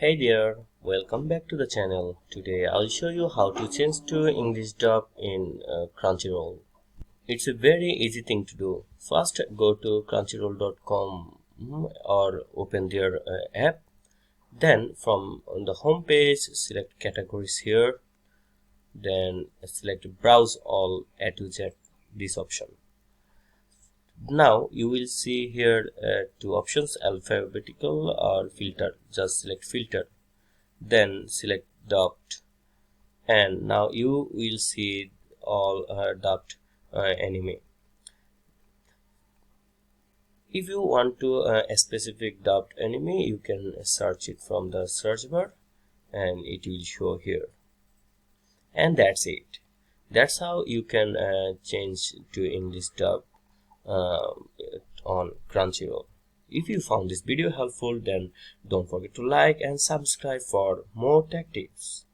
Hey there, welcome back to the channel. Today I'll show you how to change to English dub in Crunchyroll. It's a very easy thing to do. First go to crunchyroll.com or open their app. Then from on the home page select categories here. Then select browse all A to Z, this option. Now you will see here two options, alphabetical or filter. Just select filter. Then select dubbed, and now you will see all dubbed anime. If you want to a specific dubbed anime, you can search it from the search bar and it will show here, and that's it. That's how you can change to English dub uh, on Crunchyroll. If you found this video helpful, then don't forget to like and subscribe for more tech tips.